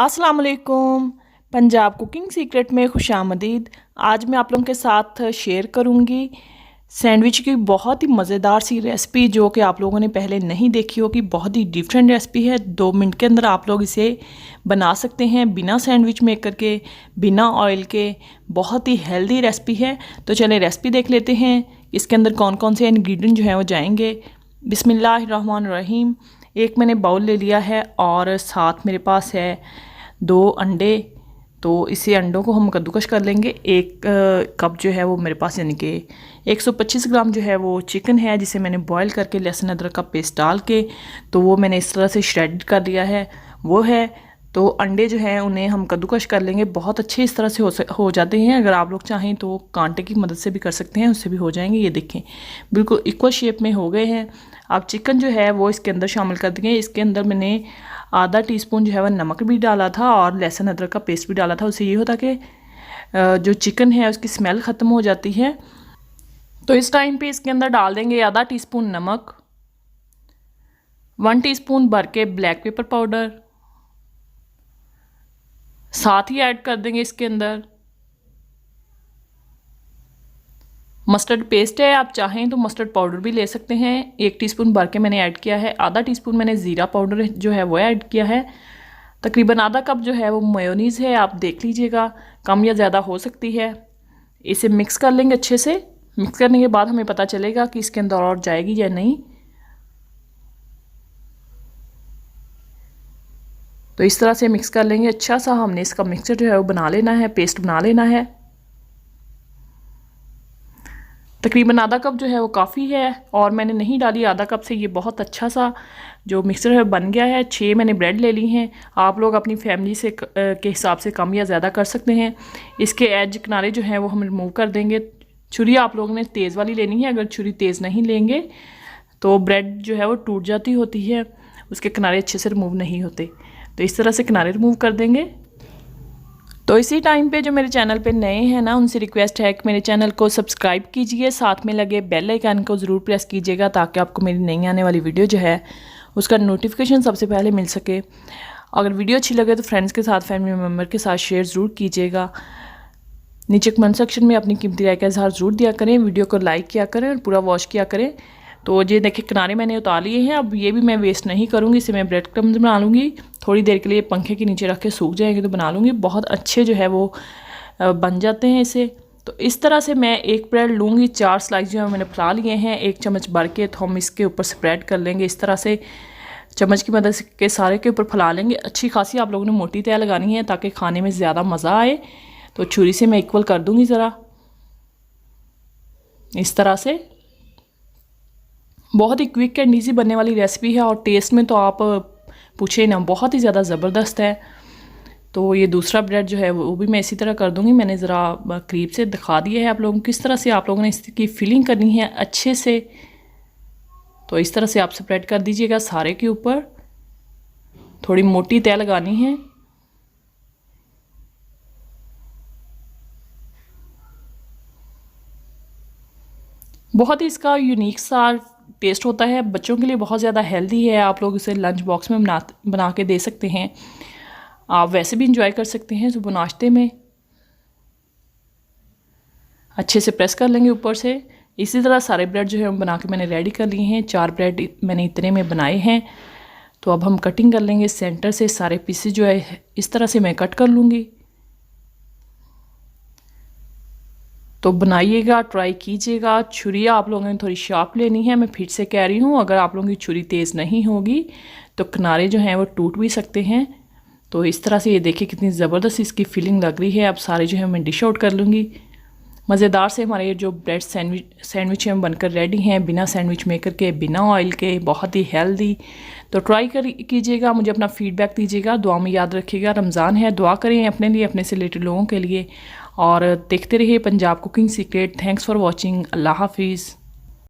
अस्सलाम वालेकुम। Punjab cooking secret में खुशामदीद। आज मैं आप लोगों के साथ शेयर करूंगी सैंडविच की बहुत ही मज़ेदार सी रेसिपी जो कि आप लोगों ने पहले नहीं देखी होगी। बहुत ही डिफरेंट रेसिपी है। 2 मिनट के अंदर आप लोग इसे बना सकते हैं बिना सैंडविच मेकर के, बिना ऑयल के। बहुत ही हेल्दी रेसिपी है। तो चलें रेसिपी देख लेते हैं। इसके अंदर कौन कौन से इंग्रेडिएंट जो हैं वो जाएंगे। बिस्मिल्लाहिर्रहमानिर्रहीम। एक मैंने बाउल ले लिया है और साथ मेरे पास है 2 अंडे। तो इसे अंडों को हम कद्दूकश कर लेंगे। एक कप जो है वो मेरे पास यानी कि 125 ग्राम जो है वो चिकन है जिसे मैंने बॉईल करके लहसुन अदरक का पेस्ट डाल के तो वो मैंने इस तरह से श्रेड कर लिया है वो है। तो अंडे जो हैं उन्हें हम कद्दूकश कर लेंगे। बहुत अच्छे इस तरह से हो जाते हैं। अगर आप लोग चाहें तो कांटे की मदद से भी कर सकते हैं, उससे भी हो जाएंगे। ये देखें बिल्कुल इक्वल शेप में हो गए हैं। अब चिकन जो है वो इसके अंदर शामिल कर देंगे। इसके अंदर मैंने आधा टीस्पून जो है वह नमक भी डाला था और लहसुन अदरक का पेस्ट भी डाला था। उससे ये होता कि जो चिकन है उसकी स्मेल ख़त्म हो जाती है। तो इस टाइम पे इसके अंदर डाल देंगे आधा टीस्पून नमक, 1 टीस्पून भर के ब्लैक पेपर पाउडर, साथ ही ऐड कर देंगे इसके अंदर मस्टर्ड पेस्ट है। आप चाहें तो मस्टर्ड पाउडर भी ले सकते हैं। 1 टीस्पून भर के मैंने ऐड किया है। आधा टीस्पून मैंने ज़ीरा पाउडर जो है वो ऐड किया है। तकरीबन आधा कप जो है वो मेयोनीज़ है। आप देख लीजिएगा कम या ज़्यादा हो सकती है। इसे मिक्स कर लेंगे अच्छे से। मिक्स करने के बाद हमें पता चलेगा कि इसके अंदर और जाएगी या नहीं। तो इस तरह से मिक्स कर लेंगे अच्छा सा। हमने इसका मिक्सचर जो है वो बना लेना है, पेस्ट बना लेना है। तकरीबन आधा कप जो है वो काफ़ी है और मैंने नहीं डाली आधा कप से। ये बहुत अच्छा सा जो मिक्सचर है बन गया है। 6 मैंने ब्रेड ले ली हैं। आप लोग अपनी फैमिली से के हिसाब से कम या ज़्यादा कर सकते हैं। इसके एज किनारे जो हैं वो हम रिमूव कर देंगे। छुरी आप लोगों ने तेज़ वाली लेनी है। अगर छुरी तेज़ नहीं लेंगे तो ब्रेड जो है वो टूट जाती होती है, उसके किनारे अच्छे से रिमूव नहीं होते। तो इस तरह से किनारे रिमूव कर देंगे। तो इसी टाइम पे जो मेरे चैनल पे नए हैं ना, उनसे रिक्वेस्ट है कि मेरे चैनल को सब्सक्राइब कीजिए, साथ में लगे बेल आइकन को ज़रूर प्रेस कीजिएगा ताकि आपको मेरी नई आने वाली वीडियो जो है उसका नोटिफिकेशन सबसे पहले मिल सके। अगर वीडियो अच्छी लगे तो फ्रेंड्स के साथ, फैमिली मेम्बर के साथ शेयर ज़रूर कीजिएगा। नीचे कमेंट सेक्शन में अपनी कीमती राय का इजहार ज़रूर दिया करें। वीडियो को लाइक किया करें और पूरा वॉच किया करें। तो ये देखिए किनारे मैंने उतार लिए हैं। अब ये भी मैं वेस्ट नहीं करूँगी। इसे मैं ब्रेड क्रम्स बना लूँगी। थोड़ी देर के लिए पंखे के नीचे रख के सूख जाएंगे तो बना लूँगी। बहुत अच्छे जो है वो बन जाते हैं इसे। तो इस तरह से मैं एक ब्रेड लूँगी। 4 स्लाइस जो है मैंने फैला लिए हैं 1 चम्मच भर के। तो हम इसके ऊपर स्प्रेड कर लेंगे इस तरह से। चम्मच की मदद के सारे के ऊपर फैला लेंगे। अच्छी खासी आप लोगों ने मोटी तय लगानी है ताकि खाने में ज़्यादा मज़ा आए। तो छुरी से मैं इक्वल कर दूँगी ज़रा इस तरह से। बहुत ही क्विक एंड ईजी बनने वाली रेसिपी है और टेस्ट में तो आप पूछे ना, बहुत ही ज़्यादा ज़बरदस्त है। तो ये दूसरा ब्रेड जो है वो भी मैं इसी तरह कर दूँगी। मैंने ज़रा करीब से दिखा दिया है आप लोगों को किस तरह से आप लोगों ने इसकी फिलिंग करनी है अच्छे से। तो इस तरह से आप स्प्रेड कर दीजिएगा सारे के ऊपर। थोड़ी मोटी तय लगानी है। बहुत ही इसका यूनिक सा टेस्ट होता है। बच्चों के लिए बहुत ज़्यादा हेल्दी है। आप लोग इसे लंच बॉक्स में बना के दे सकते हैं। आप वैसे भी इंजॉय कर सकते हैं सुबह नाश्ते में। अच्छे से प्रेस कर लेंगे ऊपर से। इसी तरह सारे ब्रेड जो है हम बना के मैंने रेडी कर लिए हैं। 4 ब्रेड मैंने इतने में बनाए हैं। तो अब हम कटिंग कर लेंगे सेंटर से। सारे पीसेस जो है इस तरह से मैं कट कर लूँगी। तो बनाइएगा, ट्राई कीजिएगा। छुरी आप लोगों ने थोड़ी शार्प लेनी है। मैं फिर से कह रही हूँ अगर आप लोगों की छुरी तेज़ नहीं होगी तो किनारे जो हैं वो टूट भी सकते हैं। तो इस तरह से ये देखिए कितनी ज़बरदस्त इसकी फीलिंग लग रही है। अब सारे जो है मैं डिश आउट कर लूँगी। मज़ेदार से हमारे जो ब्रेड सैंडविच हैं बनकर रेडी हैं बिना सैंडविच मेकर के, बिना ऑयल के, बहुत ही हेल्दी। तो ट्राई कीजिएगा। मुझे अपना फीडबैक दीजिएगा। दुआ में याद रखिएगा रमज़ान है, दुआ करें अपने लिए, अपने से रिलेटेड लोगों के लिए। और देखते रहिए Punjab cooking secret. Thanks for watching. अल्लाह हाफिज़।